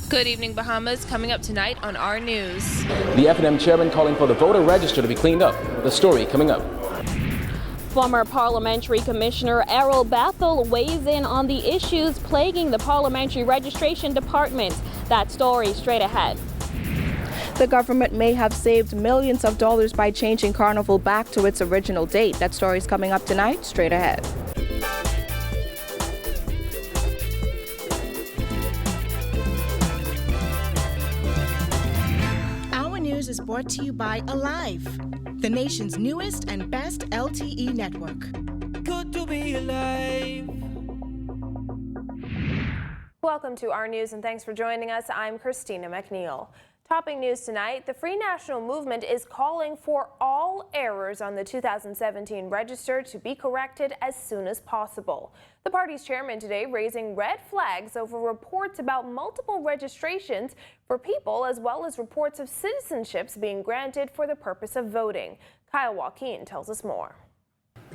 Good evening, Bahamas. Coming up tonight on our news. The F&M chairman calling for the voter register to be cleaned up. The story coming up. Former Parliamentary Commissioner Errol Bethel weighs in on the issues plaguing the Parliamentary Registration Department. That story straight ahead. The government may have saved millions of dollars by changing Carnival back to its original date. That story is coming up tonight, straight ahead. Is brought to you by Alive, the nation's newest and best LTE network. Good to be alive. Welcome to our news and thanks for joining us. I'm Christina McNeil. Topping news tonight, the Free National Movement is calling for all errors on the 2017 register to be corrected as soon as possible. The party's chairman today raising red flags over reports about multiple registrations for people as well as reports of citizenships being granted for the purpose of voting. Kyle Joaquin tells us more.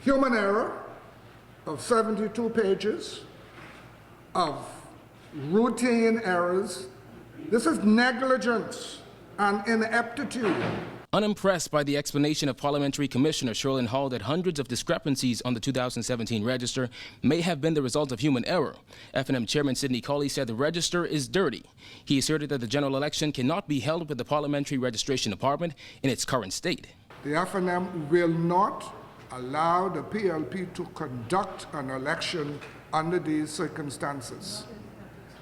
Human error of 72 pages of routine errors. This is negligence and ineptitude. Unimpressed by the explanation of Parliamentary Commissioner Sherlyn Hall that hundreds of discrepancies on the 2017 register may have been the result of human error, F&M Chairman Sidney Collie said the register is dirty. He asserted that the general election cannot be held with the Parliamentary Registration Department in its current state. The F&M will not allow the PLP to conduct an election under these circumstances.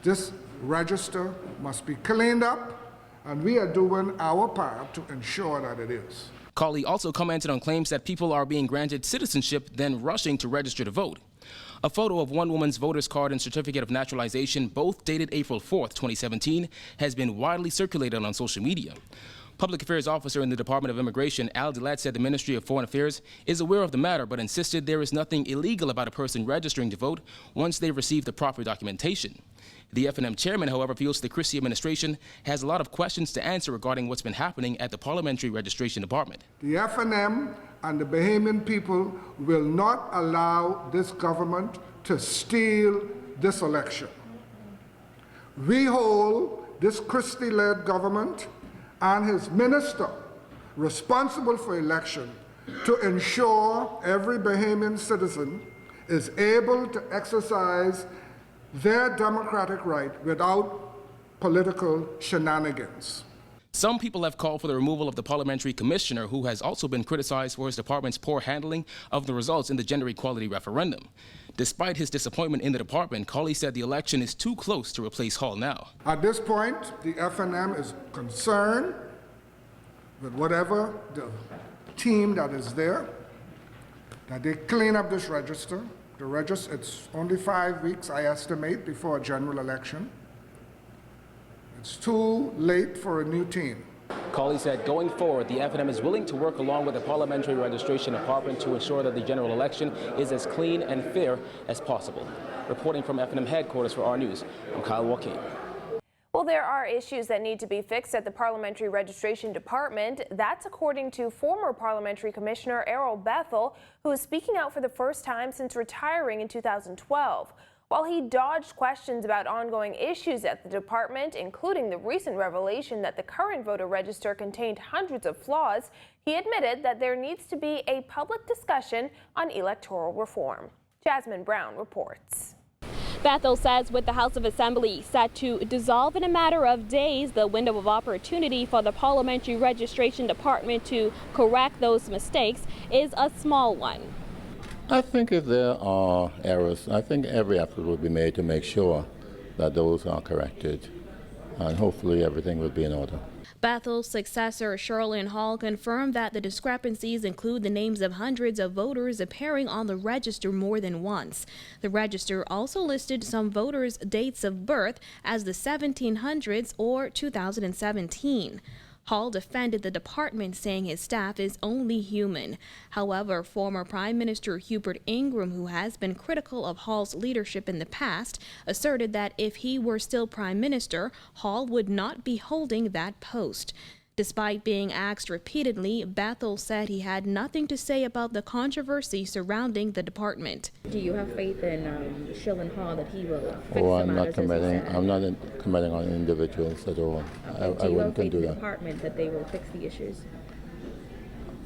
This register must be cleaned up, and we are doing our part to ensure that it is. Collie also commented on claims that people are being granted citizenship then rushing to register to vote. A photo of one woman's voter's card and certificate of naturalization, both dated April 4th, 2017, has been widely circulated on social media. Public Affairs Officer in the Department of Immigration, Al Delat, said the Ministry of Foreign Affairs is aware of the matter, but insisted there is nothing illegal about a person registering to vote once they receive the proper documentation. The F&M chairman, however, feels the Christie administration has a lot of questions to answer regarding what's been happening at the Parliamentary Registration Department. The F&M and the Bahamian people will not allow this government to steal this election. We hold this Christie-led government and his minister responsible for election to ensure every Bahamian citizen is able to exercise their democratic right without political shenanigans. Some people have called for the removal of the parliamentary commissioner, who has also been criticized for his department's poor handling of the results in the gender equality referendum. Despite his disappointment in the department, Collie said the election is too close to replace Hall now. At this point, the F&M is concerned with whatever the team that is there, that they clean up this register. The register, it's only 5 weeks, I estimate, before a general election. It's too late for a new team. Collie said going forward, the F&M is willing to work along with the Parliamentary Registration Department to ensure that the general election is as clean and fair as possible. Reporting from F&M headquarters for our news, I'm Kyle Joaquin. Well, there are issues that need to be fixed at the Parliamentary Registration Department. That's according to former Parliamentary Commissioner Errol Bethel, who is speaking out for the first time since retiring in 2012. While he dodged questions about ongoing issues at the department, including the recent revelation that the current voter register contained hundreds of flaws, he admitted that there needs to be a public discussion on electoral reform. Jasmine Brown reports. Bethel says with the House of Assembly set to dissolve in a matter of days, the window of opportunity for the Parliamentary Registration Department to correct those mistakes is a small one. I think if there are errors, I think every effort will be made to make sure that those are corrected, and hopefully everything will be in order. Bethel's successor, Sherlyn Hall, confirmed that the discrepancies include the names of hundreds of voters appearing on the register more than once. The register also listed some voters' dates of birth as the 1700s or 2017. Hall defended the department, saying his staff is only human. However, former Prime Minister Hubert Ingram, who has been critical of Hall's leadership in the past, asserted that if he were still Prime Minister, Hall would not be holding that post. Despite being asked repeatedly, Bethel said he had nothing to say about the controversy surrounding the department. Do you have faith in Shillen Hall that he will fix I'm not commenting. I'm not commenting on individuals at all. Okay. I do you have wouldn't faith do in the that. department that they will fix the issues?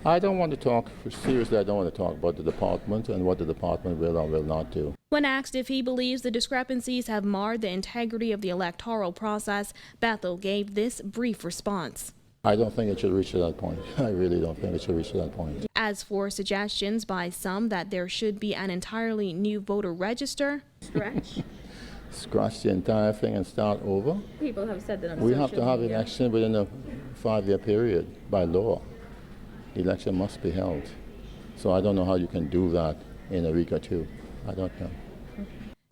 I don't want to talk, seriously, I don't want to talk about the department and what the department will or will not do. When asked if he believes the discrepancies have marred the integrity of the electoral process, Bethel gave this brief response. I don't think it should reach to that point. I really don't think it should reach to that point. As for suggestions by some that there should be an entirely new voter register, Scratch the entire thing and start over? People have said that on We have to have media. election within a 5-year period by law. The election must be held. So I don't know how you can do that in a week or two. I don't know.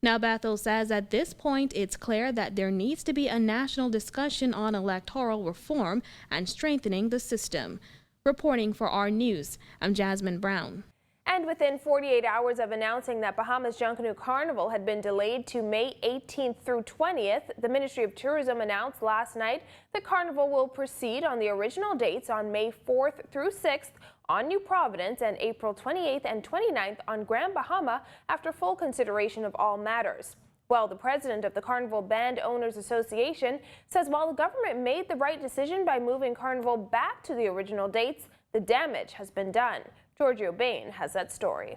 Now, Bethel says at this point it's clear that there needs to be a national discussion on electoral reform and strengthening the system. Reporting for our news, I'm Jasmine Brown. And within 48 hours of announcing that Bahamas Junkanoo Carnival had been delayed to May 18th through 20th, the Ministry of Tourism announced last night that Carnival will proceed on the original dates on May 4th through 6th on New Providence and April 28th and 29th on Grand Bahama after full consideration of all matters. Well, the president of the Carnival Band Owners Association says while the government made the right decision by moving Carnival back to the original dates, the damage has been done. Giorgio Bain has that story.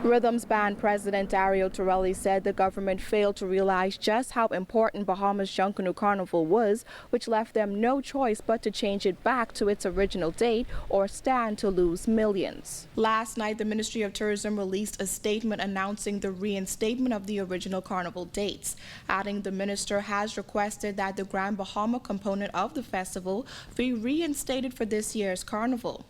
Rhythms Band President Dario Torelli said the government failed to realize just how important Bahamas Junkanoo Carnival was, which left them no choice but to change it back to its original date or stand to lose millions. Last night, the Ministry of Tourism released a statement announcing the reinstatement of the original carnival dates, adding the minister has requested that the Grand Bahama component of the festival be reinstated for this year's carnival.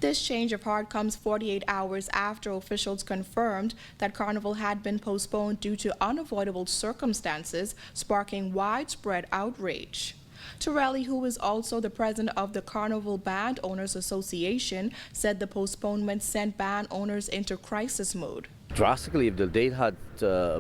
This change of heart comes 48 hours after officials confirmed that Carnival had been postponed due to unavoidable circumstances, sparking widespread outrage. Torelli, who is also the president of the Carnival Band Owners Association, said the postponement sent band owners into crisis mode. Drastically, if the date had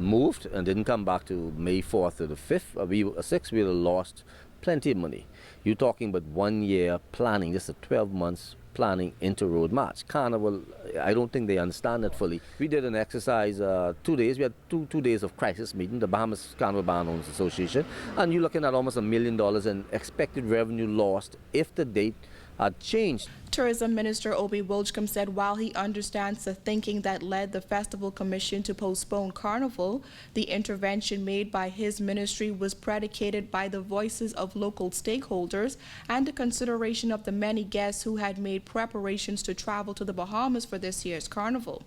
moved and didn't come back to May 4th or the 5th, 6th, we would have lost plenty of money. You're talking about 1 year planning, just a 12 months planning into road march. Carnival, I don't think they understand it fully. We did an exercise 2 days. We had two days of crisis meeting, the Bahamas Carnival Band Owners Association, and you're looking at almost $1 million in expected revenue lost if the date had changed. Tourism Minister Obi Wilchcombe said while he understands the thinking that led the Festival Commission to postpone Carnival, the intervention made by his ministry was predicated by the voices of local stakeholders and the consideration of the many guests who had made preparations to travel to the Bahamas for this year's Carnival.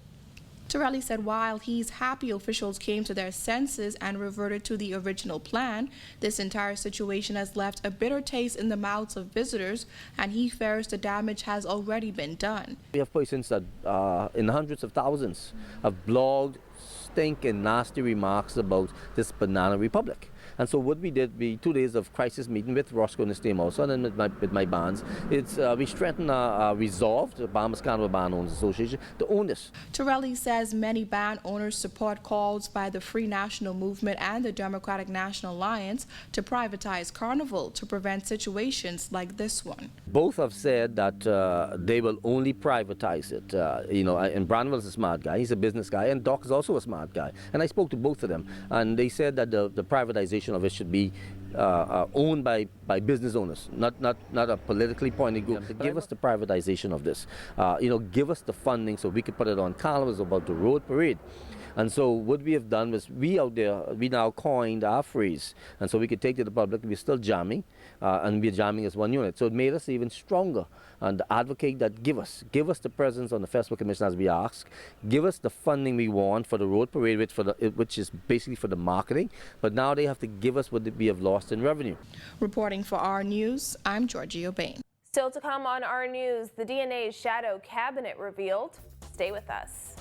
Torelli said while he's happy officials came to their senses and reverted to the original plan, this entire situation has left a bitter taste in the mouths of visitors, and he fears the damage has already been done. We have persons that in hundreds of thousands have blogged stinking nasty remarks about this banana republic. And so what we did, 2 days of crisis meeting with Roscoe and his team also, and then with my bands, it's we strengthened our resolve, the Bahamas Carnival Band Owners Association, to own this. Torelli says many band owners support calls by the Free National Movement and the Democratic National Alliance to privatize Carnival to prevent situations like this one. Both have said that they will only privatize it. And Branwell's a smart guy, he's a business guy, and Doc is also a smart guy. And I spoke to both of them, and they said that the privatization of it should be owned by business owners, not a politically pointed group. Give us the privatization of this. Give us the funding so we could put it on. Carnival's about the road parade. And so what we have done was we now coined our phrase. And so we could take to the public, we're still jamming, and we're jamming as one unit. So it made us even stronger and advocate that give us the presence on the Festival Commission as we ask, give us the funding we want for the road parade, which is basically for the marketing, but now they have to give us what we have lost in revenue. Reporting for our news, I'm Giorgio Bain. Still to come on our news, the DNA's shadow cabinet revealed. Stay with us.